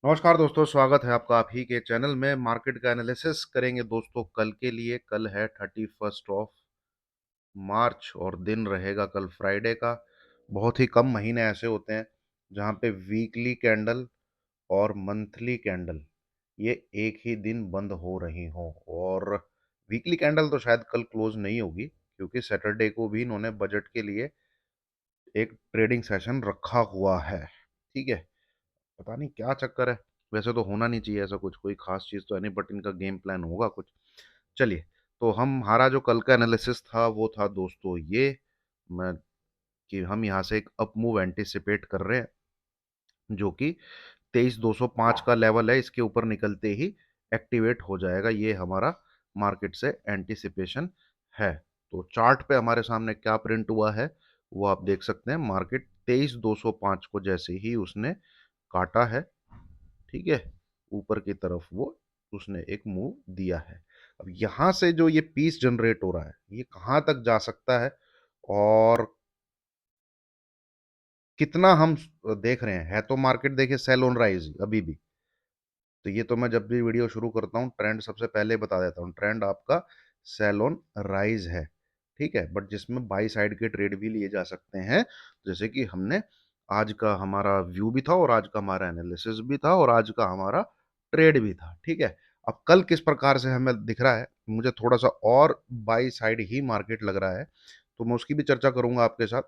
नमस्कार दोस्तों, स्वागत है आपका आप ही के चैनल में। मार्केट का एनालिसिस करेंगे दोस्तों कल के लिए। कल है 31 ऑफ मार्च और दिन रहेगा कल फ्राइडे का। बहुत ही कम महीने ऐसे होते हैं जहाँ पे वीकली कैंडल और मंथली कैंडल ये एक ही दिन बंद हो रही हो। और वीकली कैंडल तो शायद कल क्लोज नहीं होगी, क्योंकि सैटरडे को भी इन्होंने बजट के लिए एक ट्रेडिंग सेशन रखा हुआ है। ठीक है, पता नहीं क्या चक्कर है। वैसे तो होना नहीं चाहिए ऐसा कुछ, कोई खास चीज़ तो है नहीं, बट इनका गेम प्लान होगा कुछ। चलिए, तो हमारा जो कल का एनालिसिस था वो था दोस्तों ये, मैं कि हम यहाँ से एक अप मूव एंटिसिपेट कर रहे हैं, जो कि 23,205 का लेवल है। इसके ऊपर निकलते ही एक्टिवेट हो जाएगा, ये हमारा मार्केट से एंटिसिपेशन है। तो चार्ट पे हमारे सामने क्या प्रिंट हुआ है वो आप देख सकते हैं। मार्केट 23,205 को जैसे ही उसने काटा है, ठीक है, ऊपर की तरफ वो उसने एक मूव दिया है। अब यहां से जो ये पीस जनरेट हो रहा है ये कहां तक जा सकता है और कितना हम देख रहे हैं। है तो मार्केट देखिए सेल ऑन राइज अभी भी। तो ये तो मैं जब भी वीडियो शुरू करता हूँ ट्रेंड सबसे पहले बता देता हूँ, ट्रेंड आपका सेल ऑन राइज है। ठीक है, बट जिसमें बाई साइड के ट्रेड भी लिए जा सकते हैं, जैसे कि हमने आज का हमारा व्यू भी था और आज का हमारा एनालिसिस भी था और आज का हमारा ट्रेड भी था। ठीक है, अब कल किस प्रकार से हमें दिख रहा है, मुझे थोड़ा सा और बाई साइड ही मार्केट लग रहा है, तो मैं उसकी भी चर्चा करूंगा आपके साथ।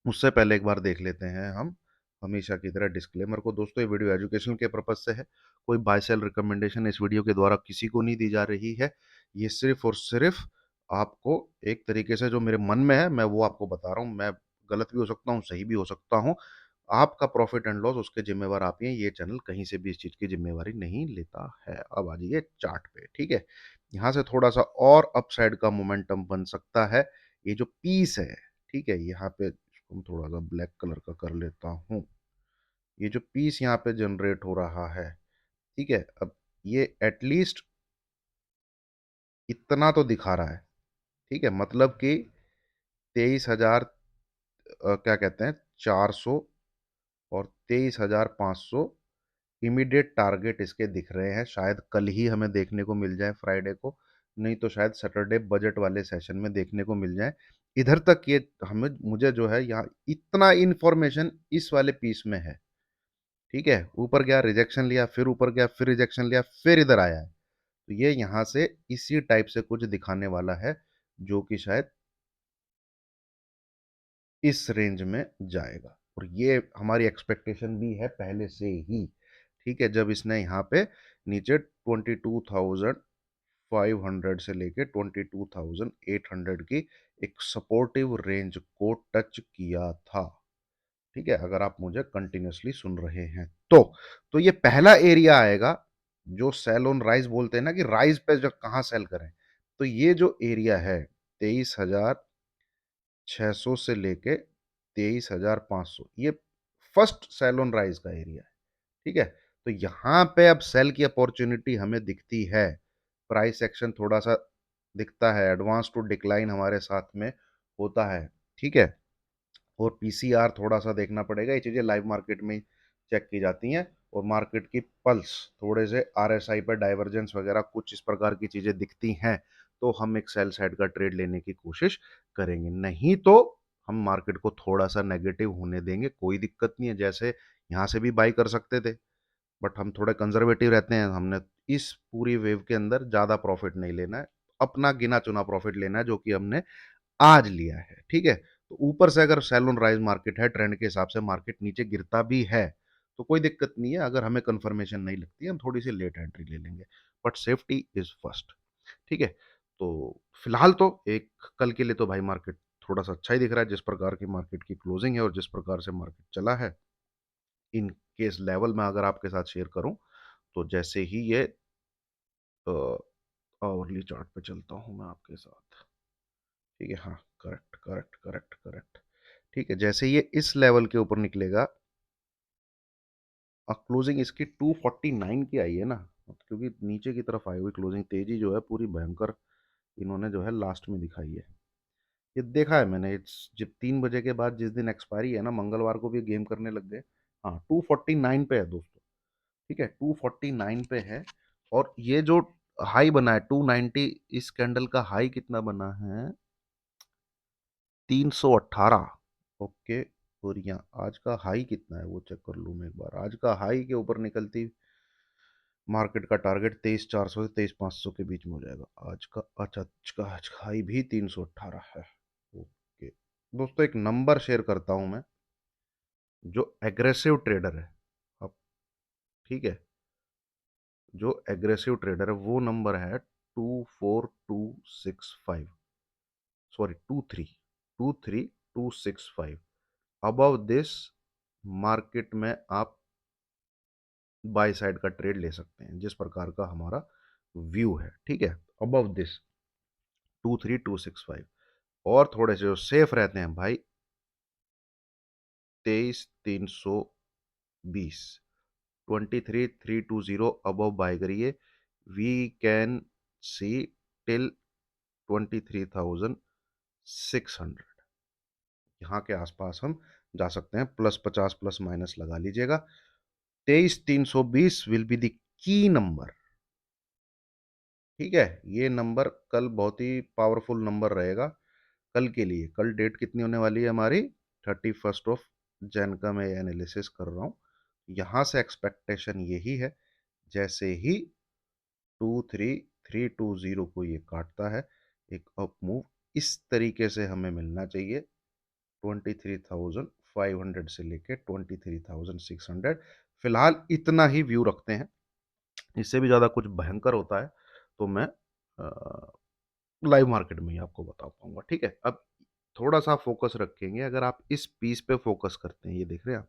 उससे पहले एक बार देख लेते हैं हम हमेशा की तरह डिस्क्लेमर को। दोस्तों ये वीडियो एजुकेशन के पर्पज से है, कोई बाय सेल रिकमेंडेशन इस वीडियो के द्वारा किसी को नहीं दी जा रही है। ये सिर्फ और सिर्फ आपको एक तरीके से जो मेरे मन में है मैं वो आपको बता रहा हूँ। मैं गलत भी हो सकता हूँ, सही भी हो सकता हूँ। आपका प्रॉफिट एंड लॉस उसके जिम्मेवार आप ही हैं। ये चैनल कहीं से भी इस चीज़ की जिम्मेवारी नहीं लेता है। अब आ जाइए चार्ट पे। ठीक है, यहाँ से थोड़ा सा और अपसाइड का मोमेंटम बन सकता है। ये जो पीस है, ठीक है, यहाँ पे इसको मैं थोड़ा सा ब्लैक कलर का कर लेता हूँ। ये जो पीस यहाँ पे जनरेट हो रहा है, ठीक है, अब ये एटलीस्ट इतना तो दिखा रहा है। ठीक है, मतलब कि 23,000 क्या कहते हैं 400 और 23,500 इमीडिएट टारगेट इसके दिख रहे हैं। शायद कल ही हमें देखने को मिल जाए फ्राइडे को, नहीं तो शायद सैटरडे बजट वाले सेशन में देखने को मिल जाए। इधर तक ये हमें मुझे जो है यहाँ इतना इंफॉर्मेशन इस वाले पीस में है। ठीक है, ऊपर गया रिजेक्शन लिया, फिर ऊपर गया, फिर रिजेक्शन लिया, फिर इधर आया है। तो ये यहाँ से इसी टाइप से कुछ दिखाने वाला है, जो कि शायद इस रेंज में जाएगा। और ये हमारी एक्सपेक्टेशन भी है पहले से ही। ठीक है, जब इसने यहाँ पे नीचे 22,500 से लेके 22,800 की एक सपोर्टिव रेंज को टच किया था। ठीक है, अगर आप मुझे कंटिन्यूसली सुन रहे हैं तो ये पहला एरिया आएगा जो सेल ऑन राइज बोलते हैं ना, कि राइज पे जब कहाँ सेल करें। तो ये जो एरिया है 23,600 से लेके 23,500, ये फर्स्ट सेल ऑन राइज का एरिया है। ठीक है, तो यहाँ पे अब सेल की अपॉर्चुनिटी हमें दिखती है। प्राइस एक्शन थोड़ा सा दिखता है, एडवांस टू डिक्लाइन हमारे साथ में होता है। ठीक है, और पीसीआर थोड़ा सा देखना पड़ेगा। ये चीज़ें लाइव मार्केट में चेक की जाती हैं। और मार्केट की पल्स, थोड़े से आरएसआई पर डाइवर्जेंस वगैरह कुछ इस प्रकार की चीज़ें दिखती हैं, तो हम एक सेल साइड का ट्रेड लेने की कोशिश करेंगे। नहीं तो हम मार्केट को थोड़ा सा नेगेटिव होने देंगे, कोई दिक्कत नहीं है। जैसे यहाँ से भी बाई कर सकते थे, बट हम थोड़े कंजर्वेटिव रहते हैं। हमने इस पूरी वेव के अंदर ज़्यादा प्रॉफिट नहीं लेना है, अपना गिना चुना प्रॉफिट लेना है, जो कि हमने आज लिया है। ठीक है, तो ऊपर से अगर सेल राइज मार्केट है, ट्रेंड के हिसाब से मार्केट नीचे गिरता भी है तो कोई दिक्कत नहीं है। अगर हमें कंफर्मेशन नहीं लगती है हम थोड़ी सी लेट एंट्री ले लेंगे, बट सेफ्टी इज फर्स्ट। ठीक है, तो फिलहाल तो एक कल के लिए तो भाई मार्केट थोड़ा सा अच्छा ही दिख रहा है। जिस प्रकार की मार्केट की क्लोजिंग है और जिस प्रकार से मार्केट चला है, इन केस लेवल में अगर आपके साथ शेयर करूं, तो जैसे ही ये आवरली चार्ट पे चलता हूं मैं आपके साथ। ठीक है, हाँ, करेक्ट करेक्ट करेक्ट करेक्ट। ठीक है, जैसे ये इस लेवल के ऊपर निकलेगा, और क्लोजिंग इसकी 249 की आई है ना, क्योंकि नीचे की तरफ आई हुई क्लोजिंग, तेजी जो है पूरी भयंकर इन्होंने जो है लास्ट में दिखाई है। ये देखा है मैंने, जब 3 बजे के बाद जिस दिन एक्सपायरी है ना, मंगलवार को भी गेम करने लग गए। हाँ, 249 पे है दोस्तों। ठीक है, 249 पे है। और ये जो हाई बना है 290, इस कैंडल का हाई कितना बना है? 318। ओके। और यहाँ आज का हाई कितना है वो चेक कर लूँ मैं एक बार। आज का हाई के ऊपर निकलती मार्केट का टारगेट 23,400 से 23,500 के बीच में हो जाएगा आज का। अच्छा, आज का हाई भी 318 है। ओके दोस्तों, एक नंबर शेयर करता हूं मैं, जो एग्रेसिव ट्रेडर है अब, ठीक है, जो एग्रेसिव ट्रेडर है वो नंबर है 24265, सॉरी 2326265। अबव दिस मार्केट में आप बाय साइड का ट्रेड ले सकते हैं, जिस प्रकार का हमारा व्यू है, ठीक है। Above this 23265। और थोड़े से जो सेफ रहते हैं भाई, 23,320, 23,320 अबव बाय करिए। वी कैन सी टिल 23,600, यहाँ के आसपास हम जा सकते हैं। +50 प्लस माइनस लगा लीजिएगा। 23,320 will be the key number, ठीक है। ये नंबर कल बहुत ही पावरफुल नंबर रहेगा कल के लिए। कल डेट कितनी होने वाली है हमारी? 31 का मैं एनालिसिस कर रहा हूँ। यहाँ से एक्सपेक्टेशन यही है, जैसे ही 23,320 को ये काटता है, एक अप मूव इस तरीके से हमें मिलना चाहिए। 23,500 से लेके 23,600, फिलहाल इतना ही व्यू रखते हैं। इससे भी ज़्यादा कुछ भयंकर होता है तो मैं लाइव मार्केट में ही आपको बता पाऊंगा, ठीक है। अब थोड़ा सा फोकस रखेंगे, अगर आप इस पीस पे फोकस करते हैं, ये देख रहे हैं आप,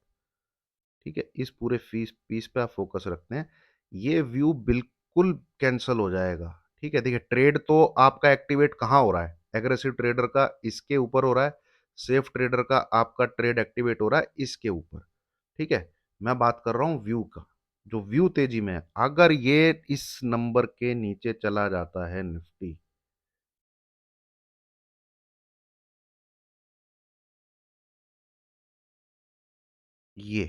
ठीक है, इस पूरे फीस पीस पे आप फोकस रखते हैं, ये व्यू बिल्कुल कैंसल हो जाएगा, ठीक है। देखिए, ट्रेड तो आपका एक्टिवेट कहाँ हो रहा है? एग्रेसिव ट्रेडर का इसके ऊपर हो रहा है, सेफ ट्रेडर का आपका ट्रेड एक्टिवेट हो रहा है इसके ऊपर, ठीक है। मैं बात कर रहा हूं व्यू का, जो व्यू तेजी में है। अगर ये इस नंबर के नीचे चला जाता है निफ्टी, ये,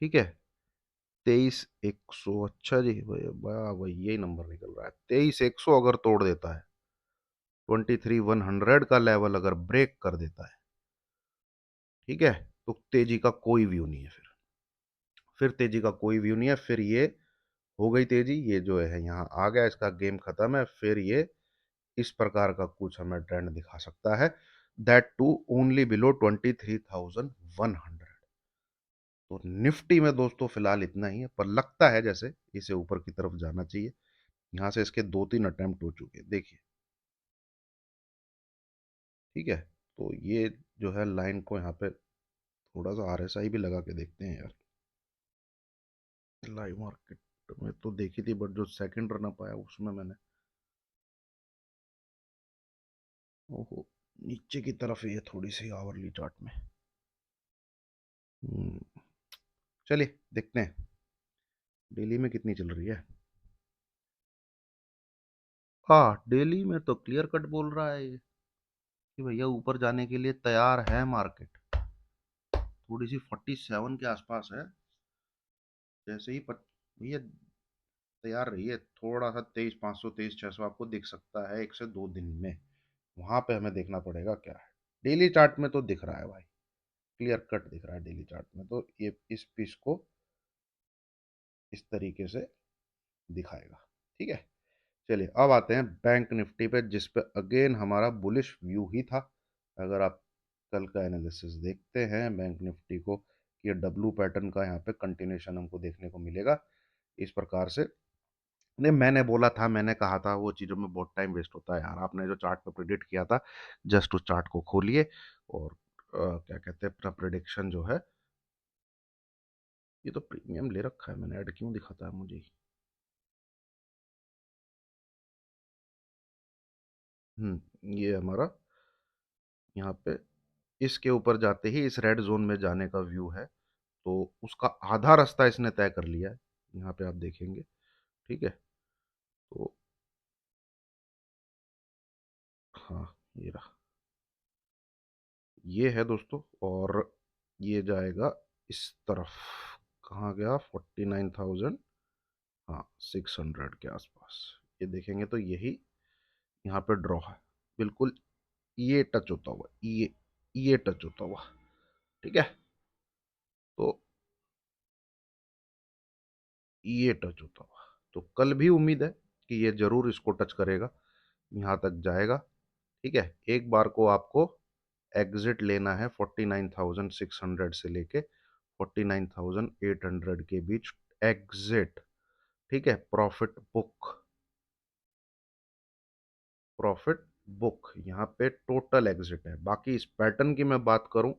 ठीक है, 23,100, अच्छा जी भाई, वाह भाई, यही नंबर निकल रहा है। 23,100 अगर तोड़ देता है, 23,100 का लेवल अगर ब्रेक कर देता है, ठीक है, तो तेजी का कोई व्यू नहीं है। फिर तेजी का कोई व्यू नहीं है। फिर ये हो गई तेजी, ये जो है यहाँ आ गया, इसका गेम खत्म है। फिर ये इस प्रकार का कुछ हमें ट्रेंड दिखा सकता है, दैट टू ओनली बिलो 23,100। तो निफ्टी में दोस्तों फिलहाल इतना ही है, पर लगता है जैसे इसे ऊपर की तरफ जाना चाहिए। यहाँ से इसके 2-3 अटेम्प्ट हो चुके हैं, देखिए, ठीक है। तो ये जो है लाइन को यहाँ पे थोड़ा सा आरएसआई भी लगा के देखते हैं यार। लाइव मार्केट में तो देखी थी, बट जो सेकंड रन अप आया उसमें मैंने, ओहो, नीचे की तरफ है ये थोड़ी सी आवरली चार्ट में। हम्म, चलिए देखते हैं डेली में कितनी चल रही है। हाँ, डेली में तो क्लियर कट बोल रहा है ये कि भैया ऊपर जाने के लिए तैयार है मार्केट। थोड़ी सी 47 के आसपास है, जैसे ही भैया तैयार रही है, थोड़ा सा 23,500 23,600 आपको दिख सकता है 1 से 2 दिन में। वहां पे हमें देखना पड़ेगा क्या है। डेली चार्ट में तो दिख रहा है भाई, क्लियर कट दिख रहा है डेली चार्ट में, तो ये इस पीस को इस तरीके से दिखाएगा, ठीक है। चलिए अब आते हैं बैंक निफ्टी पे, जिस पे अगेन हमारा बुलिश व्यू ही था। अगर आप कल का एनालिसिस देखते हैं बैंक निफ्टी को, कि ये डब्लू पैटर्न का यहाँ पे कंटिन्यूशन हमको देखने को मिलेगा इस प्रकार से। नहीं, मैंने बोला था, मैंने कहा था, वो चीज़ों में बहुत टाइम वेस्ट होता है यार। आपने जो चार्ट पे प्रिडिक्ट किया था, जस्ट उस चार्ट को खोलिए और क्या कहते हैं, अपना प्रिडिक्शन जो है, ये तो प्रीमियम ले रखा है मैंने, ऐड क्यों दिखाता है मुझे? ये हमारा यहाँ पे इसके ऊपर जाते ही इस रेड जोन में जाने का व्यू है, तो उसका आधा रास्ता इसने तय कर लिया है, यहाँ पे आप देखेंगे, ठीक है। तो हाँ, ये रहा, ये है दोस्तों, और ये जाएगा इस तरफ कहाँ गया, 49,000, हाँ 600 के आसपास। ये देखेंगे तो यही यहाँ पे ड्रॉ है, बिल्कुल ये टच होता हुआ, ये टच होता हुआ, ठीक है। तो ये टच होता हुआ, तो कल भी उम्मीद है कि ये जरूर इसको टच करेगा, यहाँ तक जाएगा, ठीक है। एक बार को आपको एग्जिट लेना है 49,600 से लेके 49,800 के बीच एग्जिट, ठीक है। प्रॉफिट बुक यहाँ पे टोटल एग्जिट है। बाकी इस पैटर्न की मैं बात करूं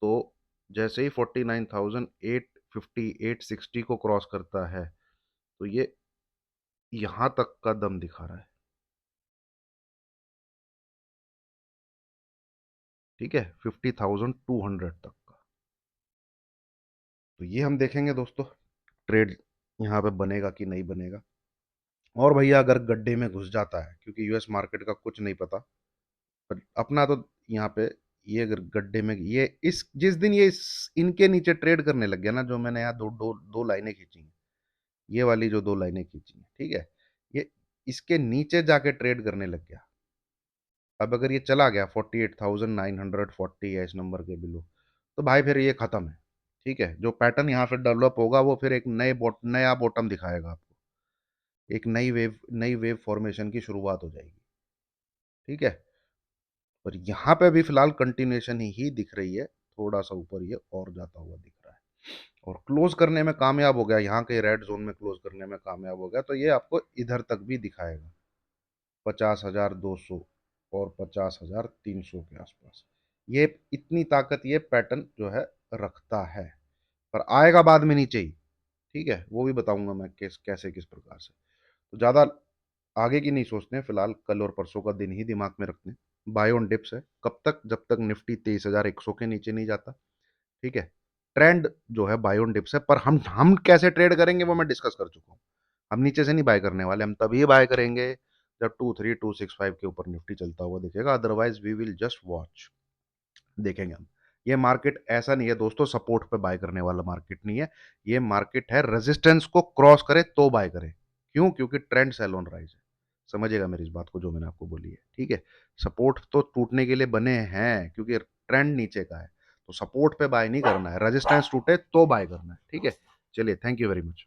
तो जैसे ही 49,850 860 को क्रॉस करता है तो ये यहां तक का दम दिखा रहा है, ठीक है, 50,200 तक का। तो ये हम देखेंगे दोस्तों, ट्रेड यहाँ पे बनेगा कि नहीं बनेगा। और भैया अगर गड्ढे में घुस जाता है, क्योंकि यूएस मार्केट का कुछ नहीं पता, पर अपना तो यहाँ पे, ये अगर गड्ढे में ये इस जिस दिन ये इनके नीचे ट्रेड करने लग गया ना, जो मैंने यहाँ दो दो दो लाइनें खींची हैं, ये वाली जो दो लाइनें खींची हैं, ठीक है, ये इसके नीचे जाके ट्रेड करने लग गया। अब अगर ये चला गया 48,940 है इस नंबर के बिलो, तो भाई फिर ये खत्म है, ठीक है। जो पैटर्न यहाँ फिर डेवलप होगा वो फिर एक नया बॉटम दिखाएगा आपको, एक नई वेव फॉर्मेशन की शुरुआत हो जाएगी, ठीक है। पर यहाँ पे भी फिलहाल कंटिन्यूएशन ही दिख रही है, थोड़ा सा ऊपर ये और जाता हुआ दिख रहा है, और क्लोज करने में कामयाब हो गया, यहाँ के रेड जोन में क्लोज करने में कामयाब हो गया, तो ये आपको इधर तक भी दिखाएगा 50,200 और 50,300 के आसपास। ये इतनी ताकत ये पैटर्न जो है रखता है, पर आएगा बाद में नीचे ही, ठीक है, वो भी बताऊंगा मैं कैसे किस प्रकार से। तो ज़्यादा आगे की नहीं सोचते हैं, फिलहाल कल और परसों का दिन ही दिमाग में रखते हैं। बाय ऑन डिप्स है, कब तक, जब तक निफ्टी 23,100 के नीचे नहीं जाता, ठीक है। ट्रेंड जो है बाय ऑन डिप्स है, पर हम कैसे ट्रेड करेंगे वो मैं डिस्कस कर चुका हूँ। हम नीचे से नहीं बाय करने वाले, हम तभी बाय करेंगे जब 23,265 के ऊपर निफ्टी चलता हुआ दिखेगा, otherwise we will just watch, देखेंगे हम। ये मार्केट ऐसा नहीं है दोस्तों सपोर्ट पे बाय करने वाला मार्केट नहीं है, ये मार्केट है रेजिस्टेंस को क्रॉस करे तो बाय करे। क्यों? क्योंकि ट्रेंड सेल ऑन राइज है, समझिएगा मेरी इस बात को जो मैंने आपको बोली है, ठीक है। सपोर्ट तो टूटने के लिए बने हैं, क्योंकि ट्रेंड नीचे का है, तो सपोर्ट पे बाय नहीं करना है, रेजिस्टेंस टूटे तो बाय करना है, ठीक है। चलिए, थैंक यू वेरी मच।